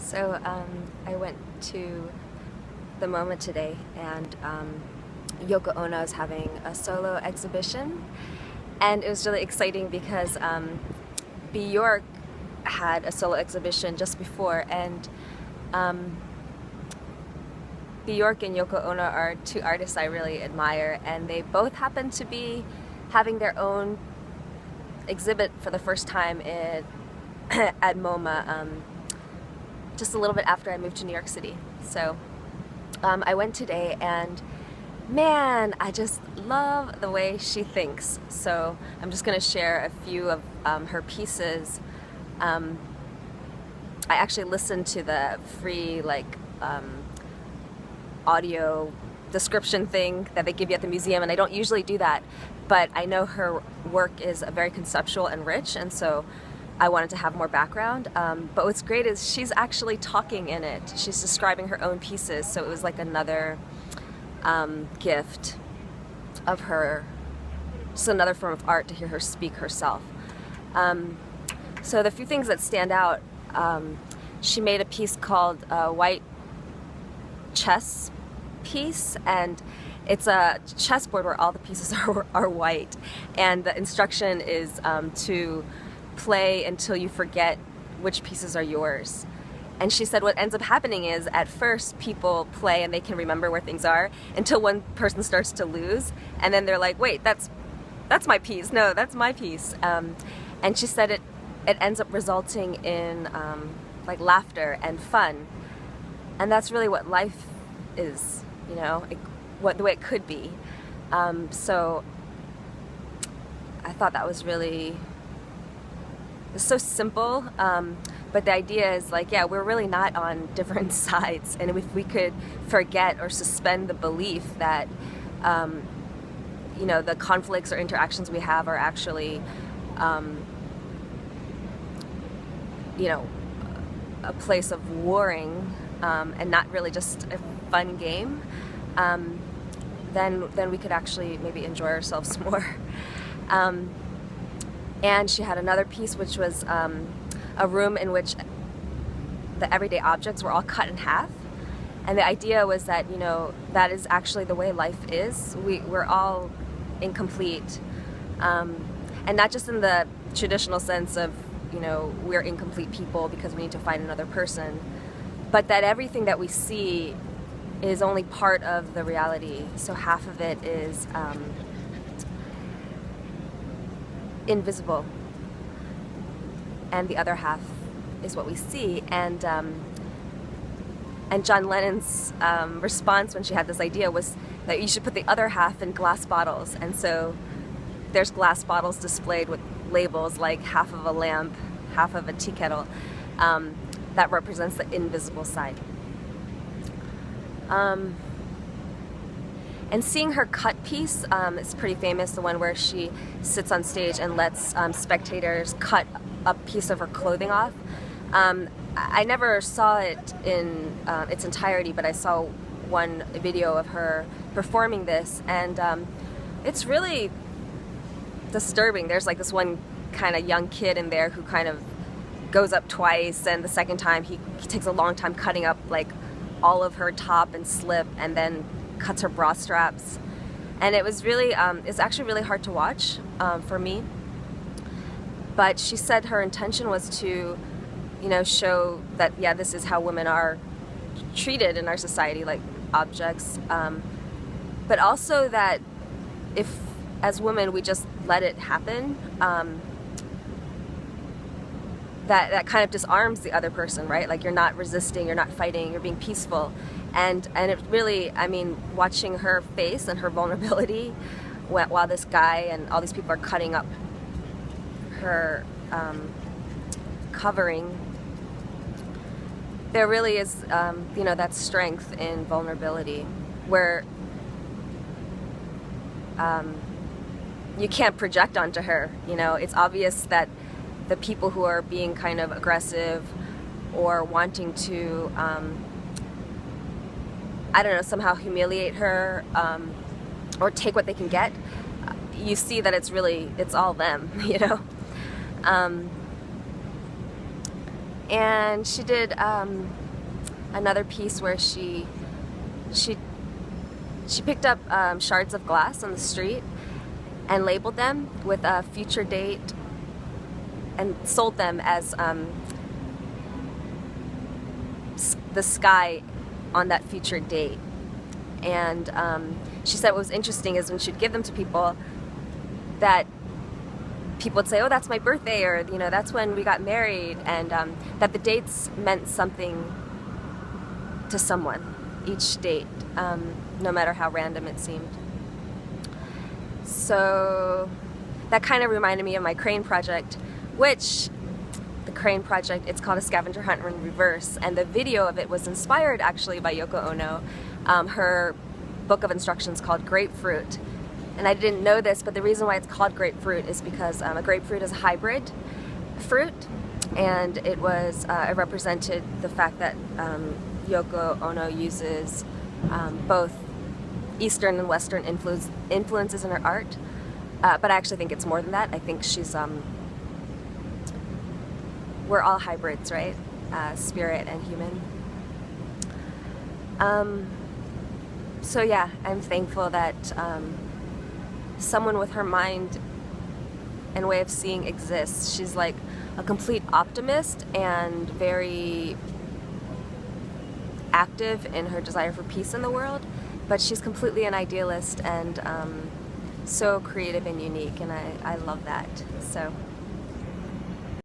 So I went to the Moma today, and Yoko Ono is having a solo exhibition, and it was really exciting because Bjork had a solo exhibition just before, and Bjork and Yoko Ono are two artists I really admire, and they both happen to be having their own exhibit for the first time at Moma just a little bit after I moved to New York City. So I went today, and man, I just love the way she thinks. So I'm just going to share a few of her pieces. I actually listened to the free audio description thing that they give you at the museum, and I don't usually do that, but I know her work is very conceptual and rich, and so I wanted to have more background. But what's great is she's actually talking in it. She's describing her own pieces, so it was like another gift of her, just another form of art to hear her speak herself. So the few things that stand out, she made a piece called White Chess Piece, and it's a chessboard where all the pieces are white, and the instruction is to play until you forget which pieces are yours. And she said what ends up happening is, at first people play and they can remember where things are until one person starts to lose, and then they're like, wait, that's my piece, no, that's my piece. And she said it ends up resulting in like laughter and fun, and that's really what life is, you know, the way it could be. So I thought that was really, it's so simple, but the idea is like, yeah, we're really not on different sides, and if we could forget or suspend the belief that you know, the conflicts or interactions we have are actually you know, a place of warring, and not really just a fun game, then we could actually maybe enjoy ourselves more. And she had another piece which was a room in which the everyday objects were all cut in half, and the idea was that, you know, that is actually the way life is. We're all incomplete, and not just in the traditional sense of, you know, we're incomplete people because we need to find another person, but that everything that we see is only part of the reality. So half of it is invisible, and the other half is what we see. And John Lennon's response when she had this idea was that you should put the other half in glass bottles, and so there's glass bottles displayed with labels like half of a lamp, half of a tea kettle, that represents the invisible side. And seeing her cut piece, it's pretty famous, the one where she sits on stage and lets spectators cut a piece of her clothing off. I never saw it in its entirety, but I saw one video of her performing this, and it's really disturbing. There's like this one kind of young kid in there who kind of goes up twice, and the second time he takes a long time cutting up like all of her top and slip, and then cuts her bra straps, and it was really it's actually really hard to watch for me. But she said her intention was to, you know, show that, yeah, this is how women are treated in our society, like objects, but also that if as women we just let it happen, that kind of disarms the other person, right? Like, you're not resisting, you're not fighting, you're being peaceful. And it really, I mean, watching her face and her vulnerability while this guy and all these people are cutting up her covering, there really is, you know, that strength in vulnerability where you can't project onto her. You know, it's obvious that the people who are being kind of aggressive or wanting to, I don't know, somehow humiliate her, or take what they can get, you see that it's all them, you know. And she did another piece where she picked up shards of glass on the street and labeled them with a future date and sold them as the sky on that future date. And she said what was interesting is when she'd give them to people, that people would say, oh, that's my birthday, or that's when we got married, and that the dates meant something to someone, each date, no matter how random it seemed. So that kind of reminded me of my crane project, which the crane project, it's called A Scavenger Hunt in Reverse, and the video of it was inspired actually by Yoko Ono. Her book of instructions called Grapefruit. And I didn't know this, but the reason why it's called grapefruit is because a grapefruit is a hybrid fruit, and it represented the fact that Yoko Ono uses both Eastern and Western influences in her art, but I actually think it's more than that. I think she's we're all hybrids, right? Spirit and human. So yeah, I'm thankful that someone with her mind and way of seeing exists. She's like a complete optimist and very active in her desire for peace in the world, but she's completely an idealist and so creative and unique, and I love that. So